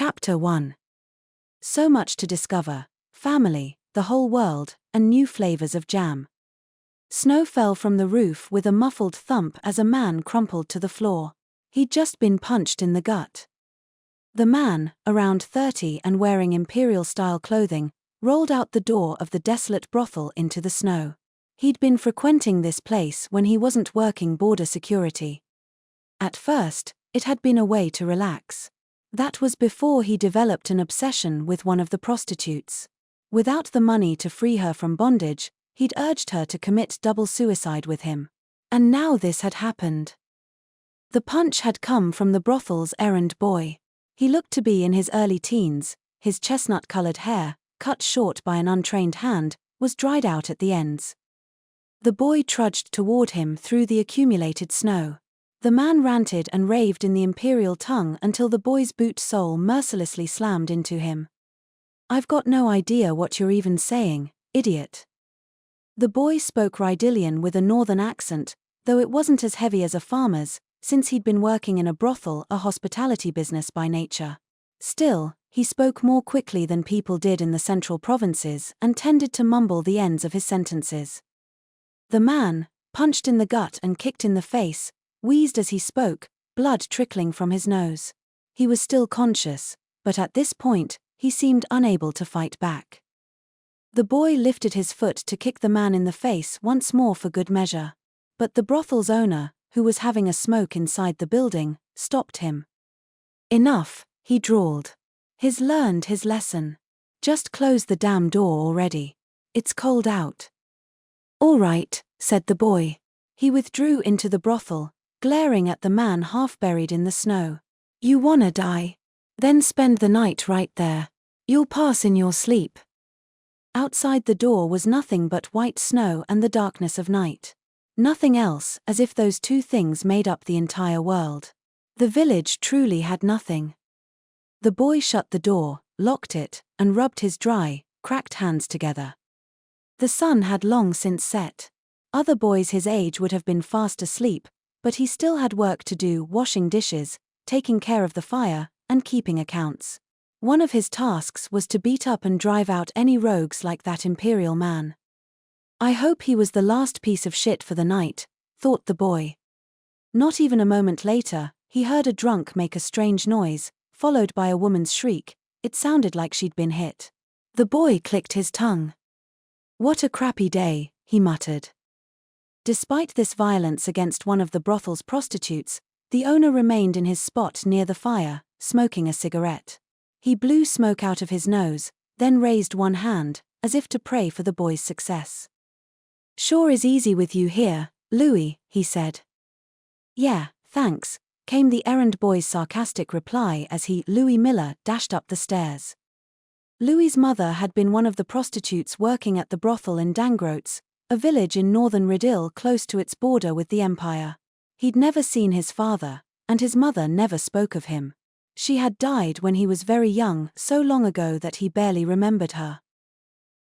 Chapter 1. So much to discover: family, the whole world, and new flavors of jam. Snow fell from the roof with a muffled thump as a man crumpled to the floor. He'd just been punched in the gut. The man, around 30 and wearing imperial-style clothing, rolled out the door of the desolate brothel into the snow. He'd been frequenting this place when he wasn't working border security. At first, it had been a way to relax. That was before he developed an obsession with one of the prostitutes. Without the money to free her from bondage, he'd urged her to commit double suicide with him. And now this had happened. The punch had come from the brothel's errand boy. He looked to be in his early teens, his chestnut-colored hair, cut short by an untrained hand, was dried out at the ends. The boy trudged toward him through the accumulated snow. The man ranted and raved in the imperial tongue until the boy's boot sole mercilessly slammed into him. "I've got no idea what you're even saying, idiot." The boy spoke Rydillian with a northern accent, though it wasn't as heavy as a farmer's, since he'd been working in a brothel, a hospitality business by nature. Still, he spoke more quickly than people did in the central provinces and tended to mumble the ends of his sentences. The man, punched in the gut and kicked in the face, wheezed as he spoke, blood trickling from his nose. He was still conscious, but at this point, he seemed unable to fight back. The boy lifted his foot to kick the man in the face once more for good measure. But the brothel's owner, who was having a smoke inside the building, stopped him. "Enough," he drawled. "He's learned his lesson. Just close the damn door already. It's cold out." "All right," said the boy. He withdrew into the brothel, glaring at the man half buried in the snow. "You wanna die? Then spend the night right there. You'll pass in your sleep." Outside the door was nothing but white snow and the darkness of night. Nothing else, as if those two things made up the entire world. The village truly had nothing. The boy shut the door, locked it, and rubbed his dry, cracked hands together. The sun had long since set. Other boys his age would have been fast asleep, but he still had work to do, washing dishes, taking care of the fire, and keeping accounts. One of his tasks was to beat up and drive out any rogues like that imperial man. "I hope he was the last piece of shit for the night," thought the boy. Not even a moment later, he heard a drunk make a strange noise, followed by a woman's shriek. It sounded like she'd been hit. The boy clicked his tongue. "What a crappy day," he muttered. Despite this violence against one of the brothel's prostitutes, the owner remained in his spot near the fire, smoking a cigarette. He blew smoke out of his nose, then raised one hand, as if to pray for the boy's success. "Sure is easy with you here, Louis," he said. "Yeah, thanks," came the errand boy's sarcastic reply as he, Louis Miller, dashed up the stairs. Louis's mother had been one of the prostitutes working at the brothel in Dangroats, a village in northern Rydil close to its border with the Empire. He'd never seen his father, and his mother never spoke of him. She had died when he was very young, so long ago that he barely remembered her.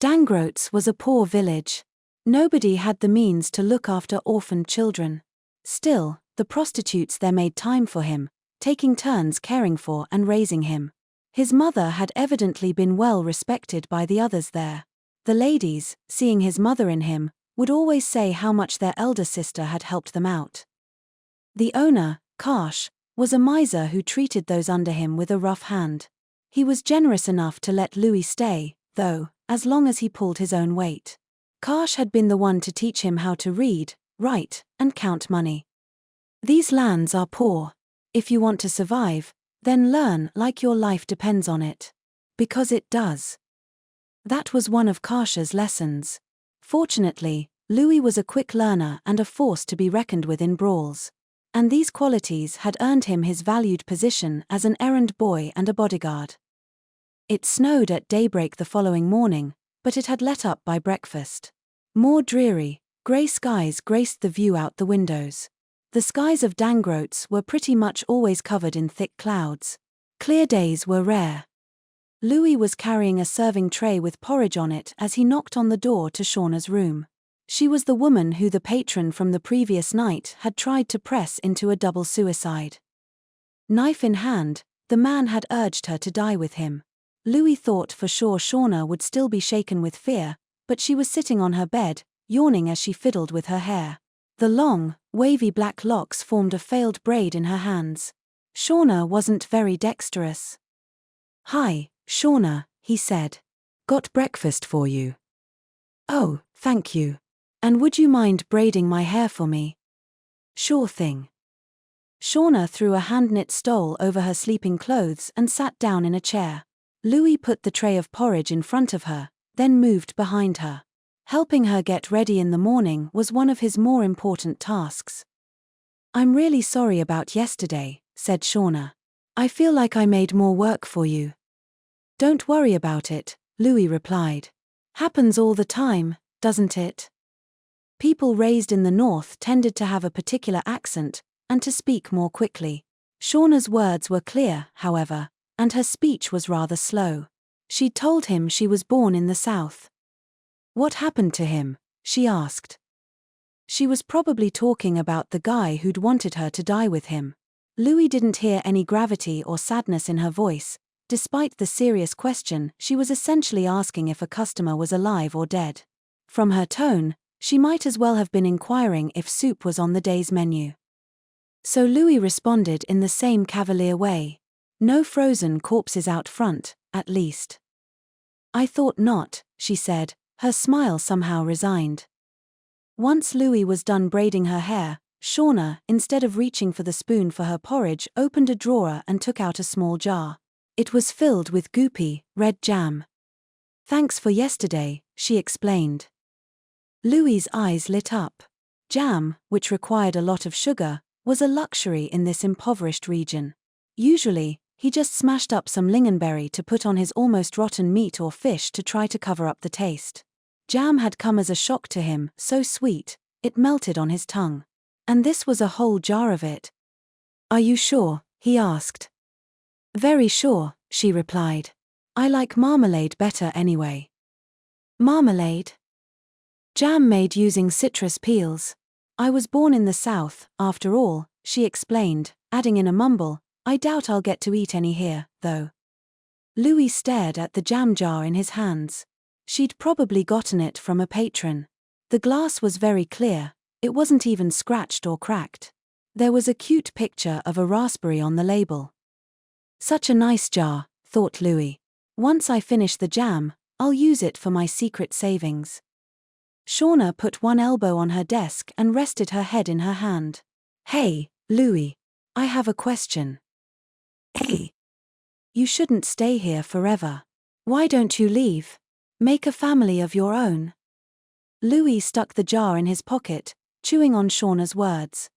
Dangroats was a poor village. Nobody had the means to look after orphaned children. Still, the prostitutes there made time for him, taking turns caring for and raising him. His mother had evidently been well respected by the others there. The ladies, seeing his mother in him, would always say how much their elder sister had helped them out. The owner, Karsh, was a miser who treated those under him with a rough hand. He was generous enough to let Louis stay, though, as long as he pulled his own weight. Karsh had been the one to teach him how to read, write, and count money. "These lands are poor. If you want to survive, then learn like your life depends on it. Because it does." That was one of Karsh's lessons. Fortunately, Louis was a quick learner and a force to be reckoned with in brawls. And these qualities had earned him his valued position as an errand boy and a bodyguard. It snowed at daybreak the following morning, but it had let up by breakfast. More dreary, grey skies graced the view out the windows. The skies of Dangroats were pretty much always covered in thick clouds. Clear days were rare. Louis was carrying a serving tray with porridge on it as he knocked on the door to Shauna's room. She was the woman who the patron from the previous night had tried to press into a double suicide. Knife in hand, The man had urged her to die with him. Louis thought for sure Shauna would still be shaken with fear, but she was sitting on her bed, yawning as she fiddled with her hair. The long, wavy black locks formed a failed braid in her hands. Shauna wasn't very dexterous. "Hi, Shauna," he said. "Got breakfast for you." "Oh, thank you. And would you mind braiding my hair for me?" "Sure thing." Shauna threw a hand-knit stole over her sleeping clothes and sat down in a chair. Louis put the tray of porridge in front of her, then moved behind her. Helping her get ready in the morning was one of his more important tasks. "I'm really sorry about yesterday," said Shauna. "I feel like I made more work for you." "Don't worry about it," Louis replied. "Happens all the time, doesn't it?" People raised in the north tended to have a particular accent, and to speak more quickly. Shauna's words were clear, however, and her speech was rather slow. She told him she was born in the south. "What happened to him?" she asked. She was probably talking about the guy who'd wanted her to die with him. Louis didn't hear any gravity or sadness in her voice. Despite the serious question, she was essentially asking if a customer was alive or dead. From her tone, she might as well have been inquiring if soup was on the day's menu. So Louis responded in the same cavalier way. "No frozen corpses out front, at least." "I thought not," she said, her smile somehow resigned. Once Louis was done braiding her hair, Shauna, instead of reaching for the spoon for her porridge, opened a drawer and took out a small jar. It was filled with goopy, red jam. "Thanks for yesterday," she explained. Louis's eyes lit up. Jam, which required a lot of sugar, was a luxury in this impoverished region. Usually, he just smashed up some lingonberry to put on his almost rotten meat or fish to try to cover up the taste. Jam had come as a shock to him, so sweet, it melted on his tongue. And this was a whole jar of it. "Are you sure?" he asked. "Very sure," she replied. "I like marmalade better anyway." "Marmalade?" "Jam made using citrus peels. I was born in the South, after all," she explained, adding in a mumble, "I doubt I'll get to eat any here, though." Louis stared at the jam jar in his hands. She'd probably gotten it from a patron. The glass was very clear, it wasn't even scratched or cracked. There was a cute picture of a raspberry on the label. "Such a nice jar," thought Louis. "Once I finish the jam, I'll use it for my secret savings." Shauna put one elbow on her desk and rested her head in her hand. "Hey, Louis. I have a question." "Hey. You shouldn't stay here forever. Why don't you leave? Make a family of your own." Louis stuck the jar in his pocket, chewing on Shauna's words.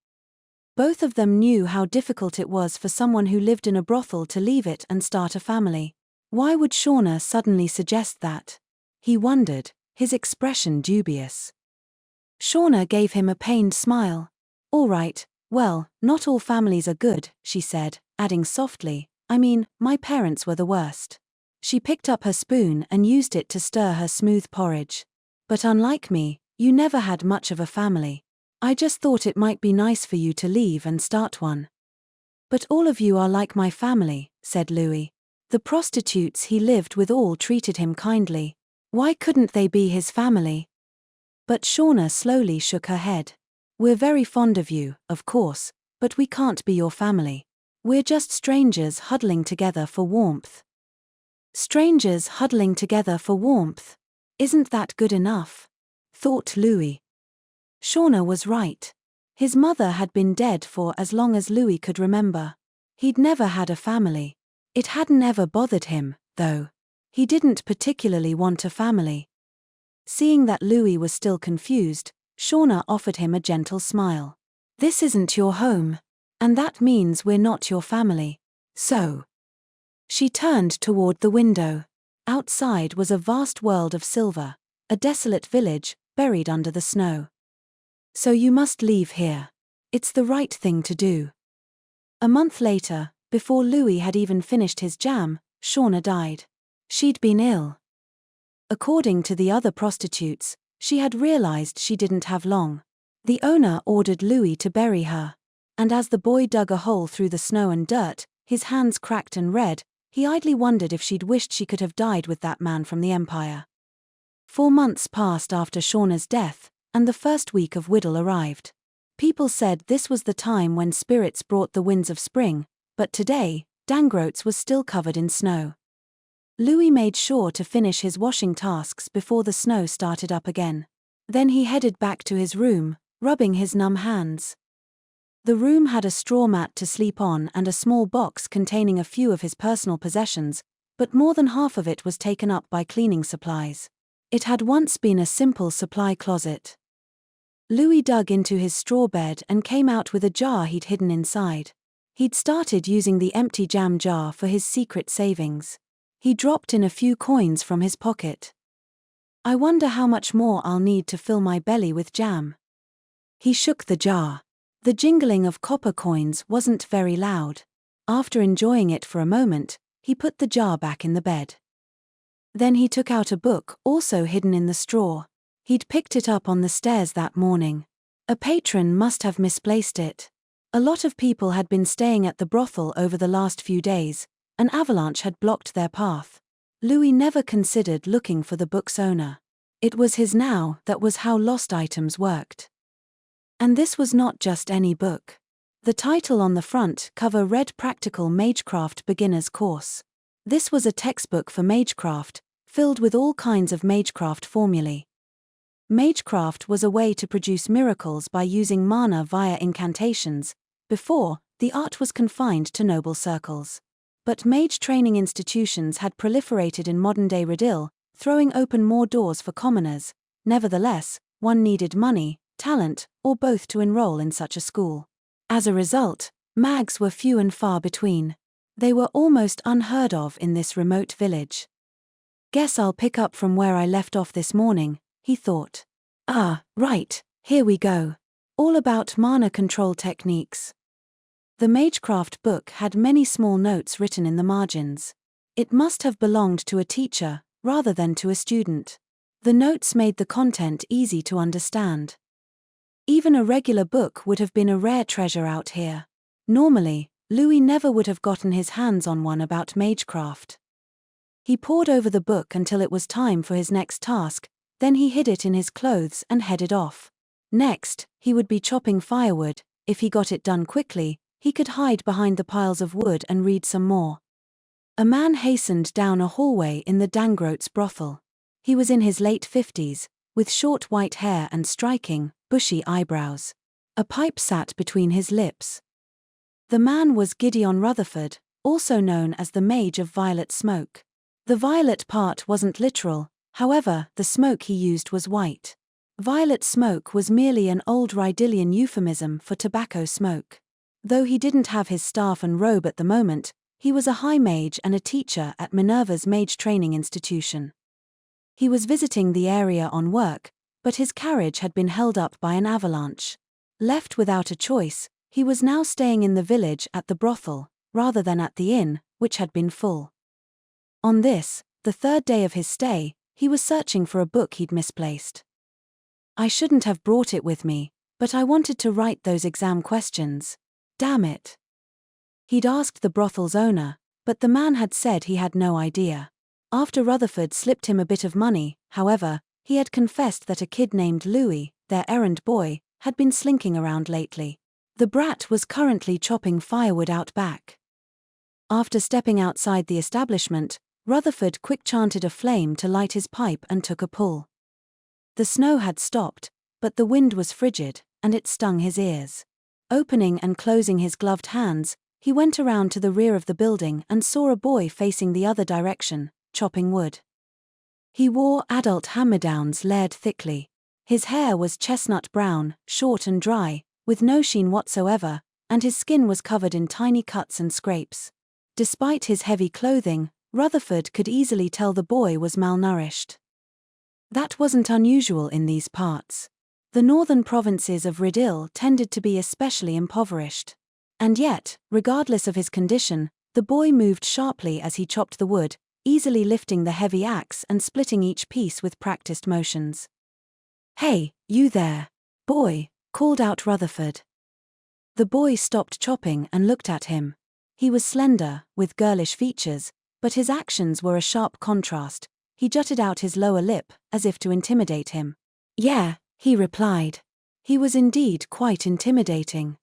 Both of them knew how difficult it was for someone who lived in a brothel to leave it and start a family. Why would Shauna suddenly suggest that? He wondered, his expression dubious. Shauna gave him a pained smile. "All right, well, not all families are good," she said, adding softly, "I mean, my parents were the worst." She picked up her spoon and used it to stir her smooth porridge. "But unlike me, you never had much of a family. I just thought it might be nice for you to leave and start one." "But all of you are like my family," said Louis. "The prostitutes he lived with all treated him kindly. Why couldn't they be his family?" But Shauna slowly shook her head. "We're very fond of you, of course, but we can't be your family. We're just strangers huddling together for warmth." Strangers huddling together for warmth. Isn't that good enough? Thought Louis. Shauna was right. His mother had been dead for as long as Louis could remember. He'd never had a family. It hadn't ever bothered him, though. He didn't particularly want a family. Seeing that Louis was still confused, Shauna offered him a gentle smile. "This isn't your home. And that means we're not your family. So." She turned toward the window. Outside was a vast world of silver, a desolate village, buried under the snow. "So you must leave here. It's the right thing to do." A month later, before Louis had even finished his jam, Shauna died. She'd been ill. According to the other prostitutes, she had realized she didn't have long. The owner ordered Louis to bury her. And as the boy dug a hole through the snow and dirt, his hands cracked and red. He idly wondered if she'd wished she could have died with that man from the Empire. 4 months passed after Shauna's death, and the first week of Whittle arrived. People said this was the time when spirits brought the winds of spring, but today, Dangroats was still covered in snow. Louis made sure to finish his washing tasks before the snow started up again. Then he headed back to his room, rubbing his numb hands. The room had a straw mat to sleep on and a small box containing a few of his personal possessions, but more than half of it was taken up by cleaning supplies. It had once been a simple supply closet. Louis dug into his straw bed and came out with a jar he'd hidden inside. He'd started using the empty jam jar for his secret savings. He dropped in a few coins from his pocket. "I wonder how much more I'll need to fill my belly with jam." He shook the jar. The jingling of copper coins wasn't very loud. After enjoying it for a moment, he put the jar back in the bed. Then he took out a book, also hidden in the straw. He'd picked it up on the stairs that morning. A patron must have misplaced it. A lot of people had been staying at the brothel over the last few days. An avalanche had blocked their path. Louis never considered looking for the book's owner. It was his now. That was how lost items worked. And this was not just any book. The title on the front cover read Practical Magecraft Beginner's Course. This was a textbook for magecraft, filled with all kinds of magecraft formulae. Magecraft was a way to produce miracles by using mana via incantations. Before, the art was confined to noble circles. But mage training institutions had proliferated in modern-day Rudil, throwing open more doors for commoners. Nevertheless, one needed money, talent, or both to enroll in such a school. As a result, mags were few and far between. They were almost unheard of in this remote village. "Guess I'll pick up from where I left off this morning," he thought. "Ah, right, here we go. All about mana control techniques." The Magecraft book had many small notes written in the margins. It must have belonged to a teacher, rather than to a student. The notes made the content easy to understand. Even a regular book would have been a rare treasure out here. Normally, Louis never would have gotten his hands on one about magecraft. He pored over the book until it was time for his next task, then he hid it in his clothes and headed off. Next, he would be chopping firewood. If he got it done quickly, he could hide behind the piles of wood and read some more. A man hastened down a hallway in the Dangroats brothel. He was in his late 50s, with short white hair and striking, bushy eyebrows. A pipe sat between his lips. The man was Gideon Rutherford, also known as the Mage of Violet Smoke. The violet part wasn't literal, however, the smoke he used was white. Violet smoke was merely an old Rydillian euphemism for tobacco smoke. Though he didn't have his staff and robe at the moment, he was a high mage and a teacher at Minerva's mage training institution. He was visiting the area on work, but his carriage had been held up by an avalanche. Left without a choice, he was now staying in the village at the brothel, rather than at the inn, which had been full. On this, the third day of his stay, he was searching for a book he'd misplaced. "I shouldn't have brought it with me, but I wanted to write those exam questions. Damn it." He'd asked the brothel's owner, but the man had said he had no idea. After Rutherford slipped him a bit of money, however, he had confessed that a kid named Louis, their errand boy, had been slinking around lately. The brat was currently chopping firewood out back. After stepping outside the establishment, Rutherford quick-chanted a flame to light his pipe and took a pull. The snow had stopped, but the wind was frigid, and it stung his ears. Opening and closing his gloved hands, he went around to the rear of the building and saw a boy facing the other direction, chopping wood. He wore adult hand-me-downs layered thickly. His hair was chestnut brown, short and dry, with no sheen whatsoever, and his skin was covered in tiny cuts and scrapes. Despite his heavy clothing, Rutherford could easily tell the boy was malnourished. That wasn't unusual in these parts. The northern provinces of Rudil tended to be especially impoverished. And yet, regardless of his condition, the boy moved sharply as he chopped the wood, easily lifting the heavy axe and splitting each piece with practiced motions. "Hey, you there, boy," called out Rutherford. The boy stopped chopping and looked at him. He was slender, with girlish features, but his actions were a sharp contrast. He jutted out his lower lip, as if to intimidate him. "Yeah," he replied. He was indeed quite intimidating.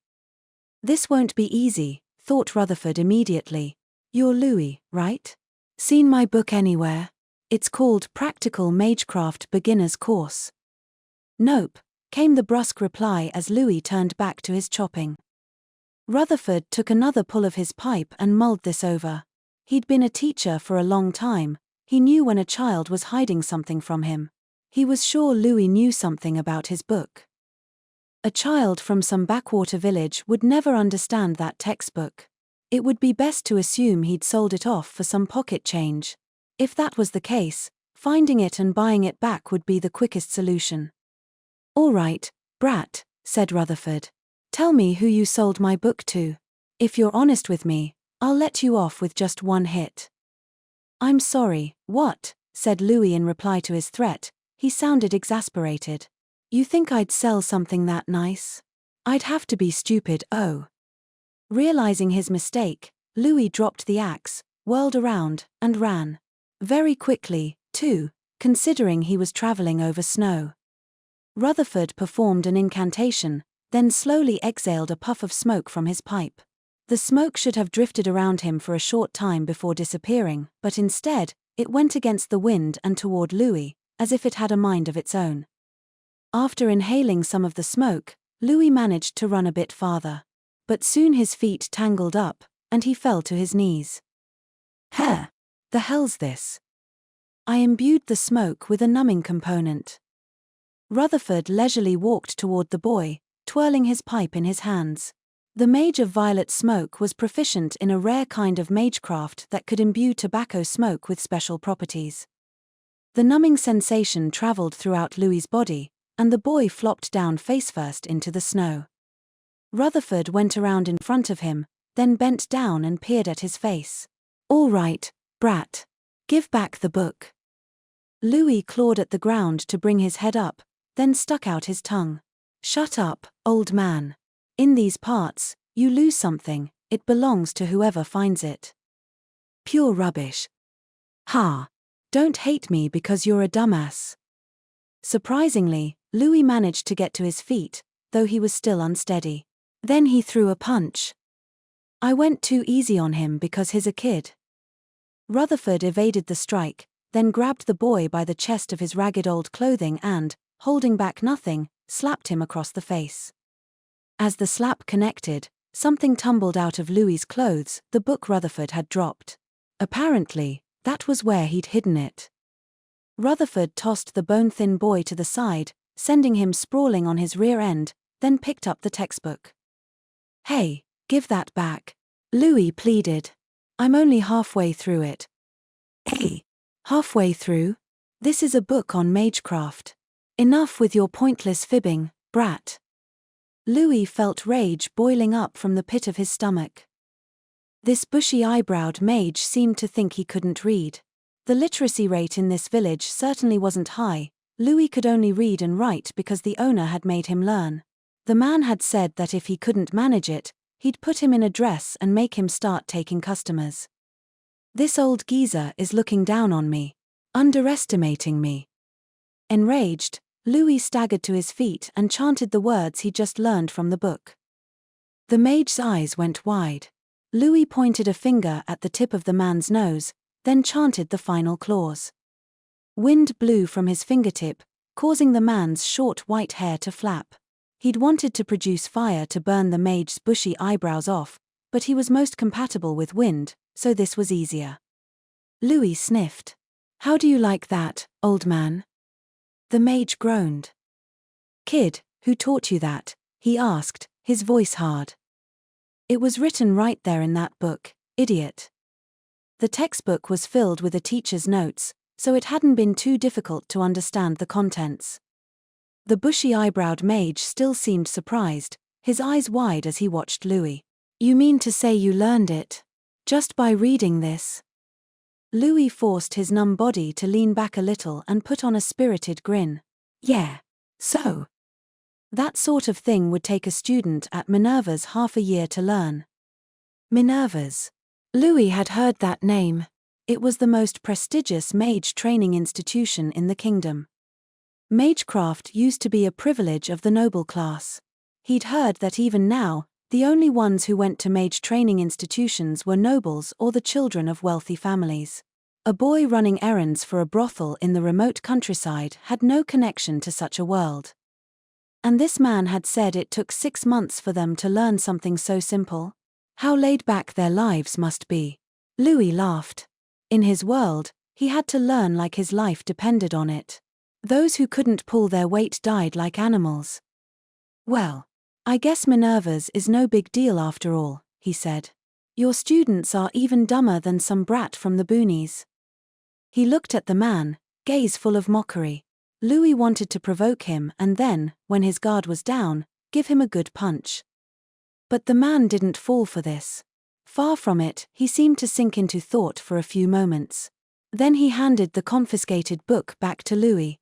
"This won't be easy," thought Rutherford immediately. "You're Louis, right? Seen my book anywhere? It's called Practical Magecraft Beginner's Course." "Nope," came the brusque reply as Louis turned back to his chopping. Rutherford took another pull of his pipe and mulled this over. He'd been a teacher for a long time. He knew when a child was hiding something from him. He was sure Louis knew something about his book. A child from some backwater village would never understand that textbook. It would be best to assume he'd sold it off for some pocket change. If that was the case, finding it and buying it back would be the quickest solution. "All right, brat," said Rutherford. "Tell me who you sold my book to. If you're honest with me, I'll let you off with just one hit." "I'm sorry, what?" said Louis in reply to his threat. He sounded exasperated. "You think I'd sell something that nice? I'd have to be stupid, oh." Realizing his mistake, Louis dropped the axe, whirled around, and ran. Very quickly, too, considering he was traveling over snow. Rutherford performed an incantation, then slowly exhaled a puff of smoke from his pipe. The smoke should have drifted around him for a short time before disappearing, but instead, it went against the wind and toward Louis, as if it had a mind of its own. After inhaling some of the smoke, Louis managed to run a bit farther. But soon his feet tangled up, and he fell to his knees. "Huh? The hell's this?" "I imbued the smoke with a numbing component." Rutherford leisurely walked toward the boy, twirling his pipe in his hands. The Mage of Violet Smoke was proficient in a rare kind of magecraft that could imbue tobacco smoke with special properties. The numbing sensation traveled throughout Louis's body, and the boy flopped down face-first into the snow. Rutherford went around in front of him, then bent down and peered at his face. "All right, brat. Give back the book." Louis clawed at the ground to bring his head up, then stuck out his tongue. "Shut up, old man. In these parts, you lose something, it belongs to whoever finds it." "Pure rubbish." "Ha! Don't hate me because you're a dumbass." Surprisingly, Louis managed to get to his feet, though he was still unsteady. Then he threw a punch. "I went too easy on him because he's a kid." Rutherford evaded the strike, then grabbed the boy by the chest of his ragged old clothing and, holding back nothing, slapped him across the face. As the slap connected, something tumbled out of Louis's clothes, the book Rutherford had dropped. Apparently, that was where he'd hidden it. Rutherford tossed the bone-thin boy to the side, sending him sprawling on his rear end, then picked up the textbook. "Hey, give that back," Louis pleaded. "I'm only halfway through it." "Hey, halfway through? This is a book on magecraft. Enough with your pointless fibbing, brat." Louis felt rage boiling up from the pit of his stomach. This bushy-eyebrowed mage seemed to think he couldn't read. The literacy rate in this village certainly wasn't high. Louis could only read and write because the owner had made him learn. The man had said that if he couldn't manage it, he'd put him in a dress and make him start taking customers. This old geezer is looking down on me, underestimating me. Enraged, Louis staggered to his feet and chanted the words he just learned from the book. The mage's eyes went wide. Louis pointed a finger at the tip of the man's nose, then chanted the final clause. Wind blew from his fingertip, causing the man's short white hair to flap. He'd wanted to produce fire to burn the mage's bushy eyebrows off, but he was most compatible with wind, so this was easier. Louis sniffed. "How do you like that, old man?" The mage groaned. "Kid, who taught you that?" he asked, his voice hard. "It was written right there in that book, idiot." The textbook was filled with a teacher's notes, so it hadn't been too difficult to understand the contents. The bushy-eyebrowed mage still seemed surprised, his eyes wide as he watched Louis. "You mean to say you learned it just by reading this?" Louis forced his numb body to lean back a little and put on a spirited grin. "Yeah. So? That sort of thing would take a student at Minerva's half a year to learn." Minerva's. Louis had heard that name. It was the most prestigious mage training institution in the kingdom. Magecraft used to be a privilege of the noble class. He'd heard that even now, the only ones who went to mage training institutions were nobles or the children of wealthy families. A boy running errands for a brothel in the remote countryside had no connection to such a world. And this man had said it took 6 months for them to learn something so simple? How laid back their lives must be. Louis laughed. In his world, he had to learn like his life depended on it. Those who couldn't pull their weight died like animals. Well, I guess Minerva's is no big deal after all, he said. Your students are even dumber than some brat from the boonies. He looked at the man, gaze full of mockery. Louis wanted to provoke him and then, when his guard was down, give him a good punch. But the man didn't fall for this. Far from it, he seemed to sink into thought for a few moments. Then he handed the confiscated book back to Louis.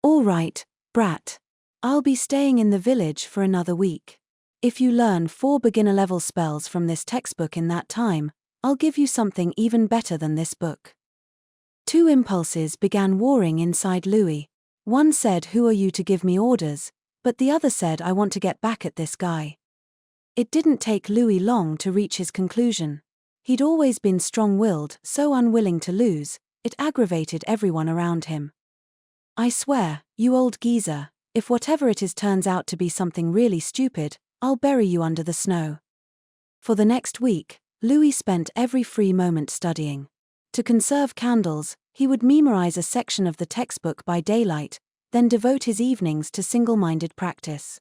All right, brat. I'll be staying in the village for another week. If you learn 4 beginner-level spells from this textbook in that time, I'll give you something even better than this book. 2 impulses began warring inside Louis. One said, "Who are you to give me orders?" But the other said, "I want to get back at this guy." It didn't take Louis long to reach his conclusion. He'd always been strong-willed, so unwilling to lose, it aggravated everyone around him. "I swear, you old geezer, if whatever it is turns out to be something really stupid, I'll bury you under the snow." For the next week, Louis spent every free moment studying. To conserve candles, he would memorize a section of the textbook by daylight, then devote his evenings to single-minded practice.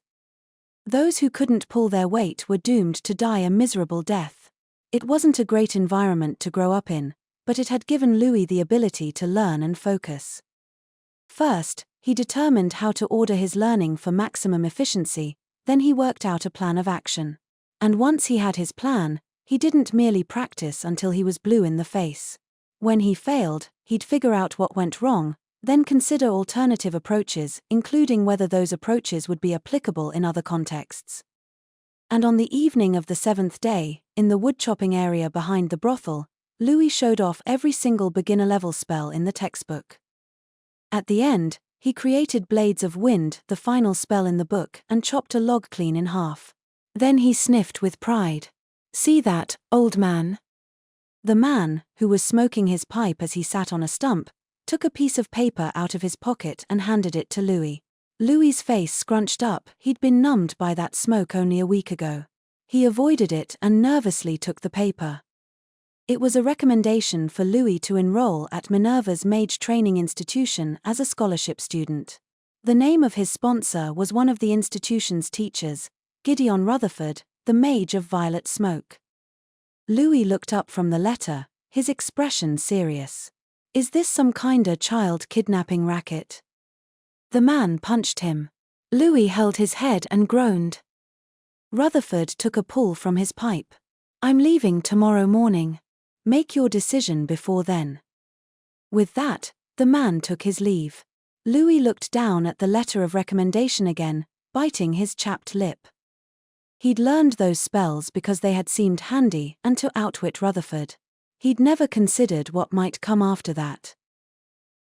Those who couldn't pull their weight were doomed to die a miserable death. It wasn't a great environment to grow up in, but it had given Louis the ability to learn and focus. First, he determined how to order his learning for maximum efficiency, then he worked out a plan of action. And once he had his plan, he didn't merely practice until he was blue in the face. When he failed, he'd figure out what went wrong, then consider alternative approaches, including whether those approaches would be applicable in other contexts. And on the evening of the 7th day, in the woodchopping area behind the brothel, Louis showed off every single beginner-level spell in the textbook. At the end, he created Blades of Wind, the final spell in the book, and chopped a log clean in half. Then he sniffed with pride. "See that, old man?" The man, who was smoking his pipe as he sat on a stump, took a piece of paper out of his pocket and handed it to Louis. Louis's face scrunched up, he'd been numbed by that smoke only a week ago. He avoided it and nervously took the paper. It was a recommendation for Louis to enroll at Minerva's Mage Training Institution as a scholarship student. The name of his sponsor was one of the institution's teachers, Gideon Rutherford, the Mage of Violet Smoke. Louis looked up from the letter, his expression serious. "Is this some kinda child kidnapping racket?" The man punched him. Louis held his head and groaned. Rutherford took a pull from his pipe. "I'm leaving tomorrow morning. Make your decision before then." With that, the man took his leave. Louis looked down at the letter of recommendation again, biting his chapped lip. He'd learned those spells because they had seemed handy and to outwit Rutherford. He'd never considered what might come after that.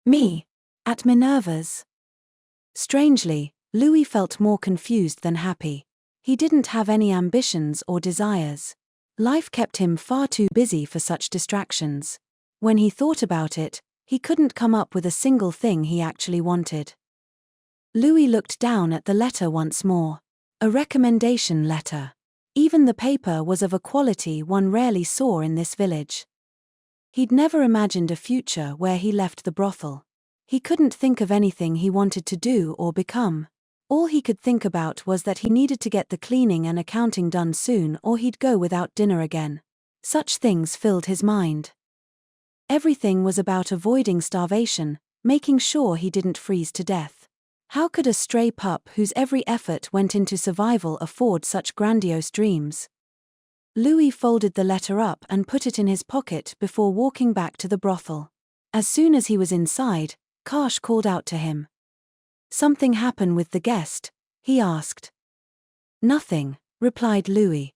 Me? At Minerva's? Strangely, Louis felt more confused than happy. He didn't have any ambitions or desires. Life kept him far too busy for such distractions. When he thought about it, he couldn't come up with a single thing he actually wanted. Louis looked down at the letter once more. A recommendation letter. Even the paper was of a quality one rarely saw in this village. He'd never imagined a future where he left the brothel. He couldn't think of anything he wanted to do or become. All he could think about was that he needed to get the cleaning and accounting done soon or he'd go without dinner again. Such things filled his mind. Everything was about avoiding starvation, making sure he didn't freeze to death. How could a stray pup whose every effort went into survival afford such grandiose dreams? Louis folded the letter up and put it in his pocket before walking back to the brothel. As soon as he was inside, Karsh called out to him. "Something happen with the guest?" he asked. "Nothing," replied Louis.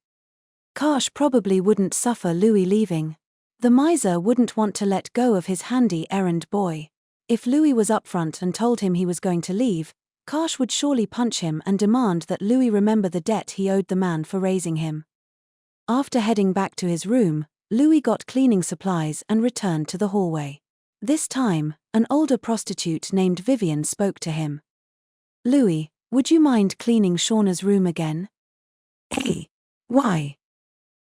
Karsh probably wouldn't suffer Louis leaving. The miser wouldn't want to let go of his handy errand boy. If Louis was upfront and told him he was going to leave, Karsh would surely punch him and demand that Louis remember the debt he owed the man for raising him. After heading back to his room, Louis got cleaning supplies and returned to the hallway. This time, an older prostitute named Vivian spoke to him. "Louis, would you mind cleaning Shauna's room again?" "Hey, why?"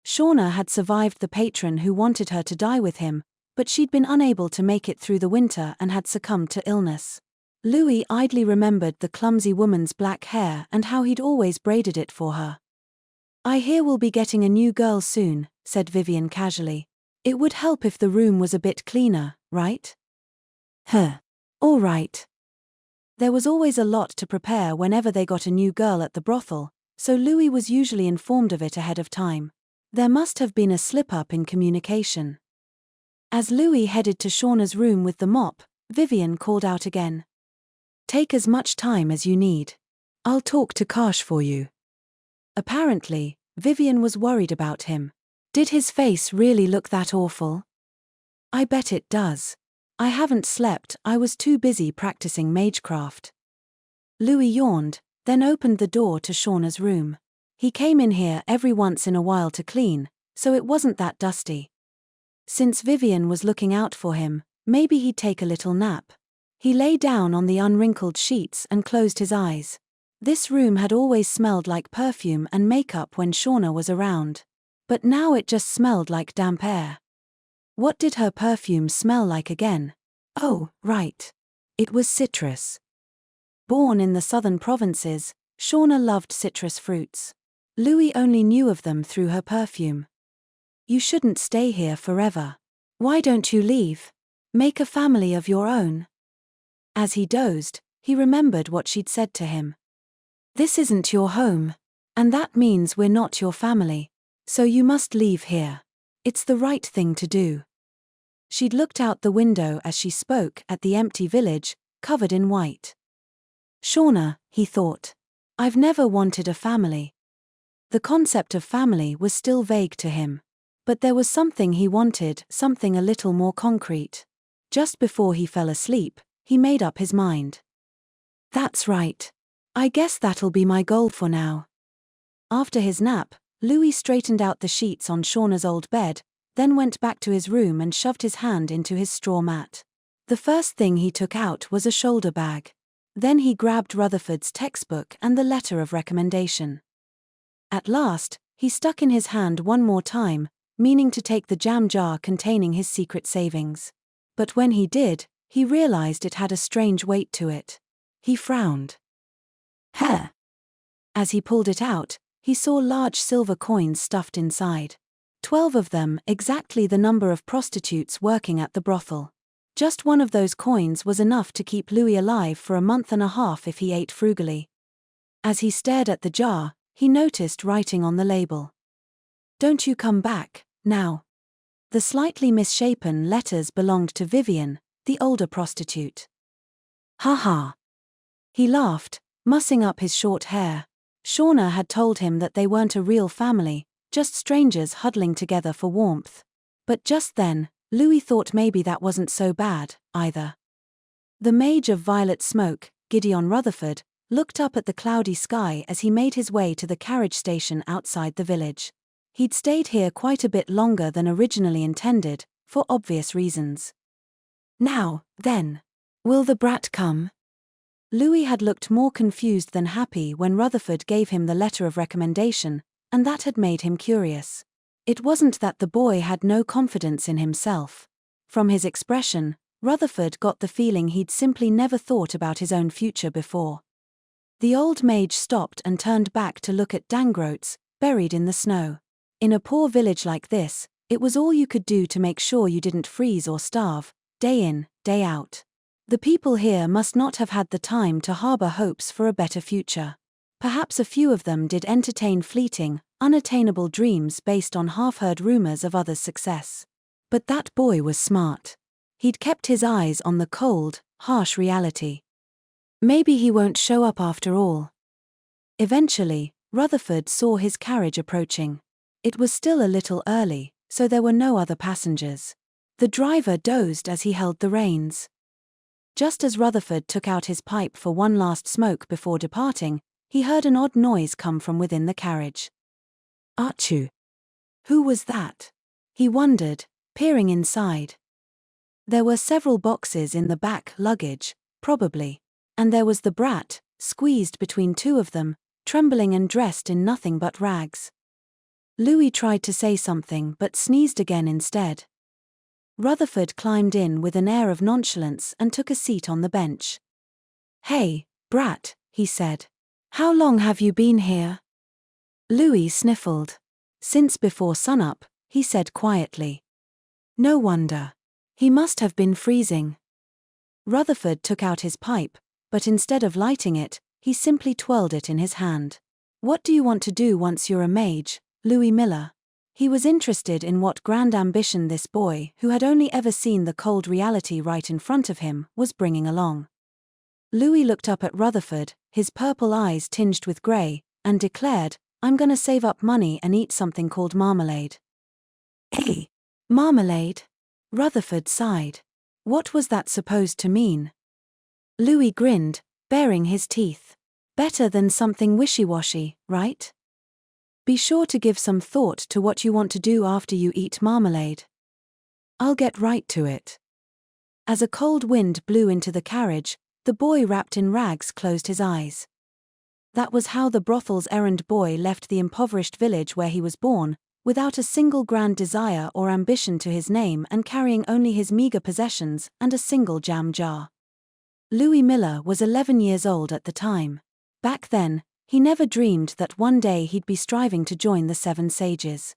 Shauna had survived the patron who wanted her to die with him, but she'd been unable to make it through the winter and had succumbed to illness. Louis idly remembered the clumsy woman's black hair and how he'd always braided it for her. "I hear we'll be getting a new girl soon," said Vivian casually. "It would help if the room was a bit cleaner, right?" All right. There was always a lot to prepare whenever they got a new girl at the brothel, so Louis was usually informed of it ahead of time. There must have been a slip-up in communication. As Louis headed to Shauna's room with the mop, Vivian called out again. "Take as much time as you need. I'll talk to Karsh for you." Apparently, Vivian was worried about him. Did his face really look that awful? "I bet it does. I haven't slept, I was too busy practicing magecraft." Louis yawned, then opened the door to Shauna's room. He came in here every once in a while to clean, so it wasn't that dusty. Since Vivian was looking out for him, maybe he'd take a little nap. He lay down on the unwrinkled sheets and closed his eyes. This room had always smelled like perfume and makeup when Shauna was around. But now it just smelled like damp air. What did her perfume smell like again? Oh, right. It was citrus. Born in the southern provinces, Shauna loved citrus fruits. Louis only knew of them through her perfume. "You shouldn't stay here forever. Why don't you leave? Make a family of your own." As he dozed, he remembered what she'd said to him. "This isn't your home. And that means we're not your family. So you must leave here. It's the right thing to do." She'd looked out the window as she spoke at the empty village, covered in white. Shauna, he thought. I've never wanted a family. The concept of family was still vague to him. But there was something he wanted, something a little more concrete. Just before he fell asleep, he made up his mind. That's right. I guess that'll be my goal for now. After his nap, Louis straightened out the sheets on Shauna's old bed, then went back to his room and shoved his hand into his straw mat. The first thing he took out was a shoulder bag. Then he grabbed Rutherford's textbook and the letter of recommendation. At last, he stuck in his hand one more time, meaning to take the jam jar containing his secret savings. But when he did, he realized it had a strange weight to it. He frowned. Huh. As he pulled it out, he saw large silver coins stuffed inside. 12 of them, exactly the number of prostitutes working at the brothel. Just one of those coins was enough to keep Louis alive for a month and a half if he ate frugally. As he stared at the jar, he noticed writing on the label. Don't you come back, now. The slightly misshapen letters belonged to Vivian, the older prostitute. Ha ha. He laughed, mussing up his short hair. Shauna had told him that they weren't a real family, just strangers huddling together for warmth. But just then, Louis thought maybe that wasn't so bad, either. The mage of violet smoke, Gideon Rutherford, looked up at the cloudy sky as he made his way to the carriage station outside the village. He'd stayed here quite a bit longer than originally intended, for obvious reasons. Now, then. Will the brat come? Louis had looked more confused than happy when Rutherford gave him the letter of recommendation, and that had made him curious. It wasn't that the boy had no confidence in himself. From his expression, Rutherford got the feeling he'd simply never thought about his own future before. The old mage stopped and turned back to look at dangroats, buried in the snow. In a poor village like this, it was all you could do to make sure you didn't freeze or starve, day in, day out. The people here must not have had the time to harbor hopes for a better future. Perhaps a few of them did entertain fleeting, unattainable dreams based on half-heard rumors of others' success. But that boy was smart. He'd kept his eyes on the cold, harsh reality. Maybe he won't show up after all. Eventually, Rutherford saw his carriage approaching. It was still a little early, so there were no other passengers. The driver dozed as he held the reins. Just as Rutherford took out his pipe for one last smoke before departing, he heard an odd noise come from within the carriage. Achoo! Who was that? He wondered, peering inside. There were several boxes in the back luggage, probably, and there was the brat, squeezed between two of them, trembling and dressed in nothing but rags. Louis tried to say something but sneezed again instead. Rutherford climbed in with an air of nonchalance and took a seat on the bench. "Hey, brat," he said. "How long have you been here?" Louis sniffled. "Since before sunup," he said quietly. "No wonder. He must have been freezing." Rutherford took out his pipe, but instead of lighting it, he simply twirled it in his hand. "What do you want to do once you're a mage, Louis Miller?" He was interested in what grand ambition this boy, who had only ever seen the cold reality right in front of him, was bringing along. Louis looked up at Rutherford, his purple eyes tinged with grey, and declared, "I'm gonna save up money and eat something called marmalade." "Eh? Marmalade?" Rutherford sighed. What was that supposed to mean? Louis grinned, baring his teeth. "Better than something wishy-washy, right? Be sure to give some thought to what you want to do after you eat marmalade." "I'll get right to it." As a cold wind blew into the carriage, the boy wrapped in rags closed his eyes. That was how the brothel's errand boy left the impoverished village where he was born, without a single grand desire or ambition to his name and carrying only his meager possessions and a single jam jar. Louis Miller was 11 years old at the time. Back then, he never dreamed that one day he'd be striving to join the Seven Sages.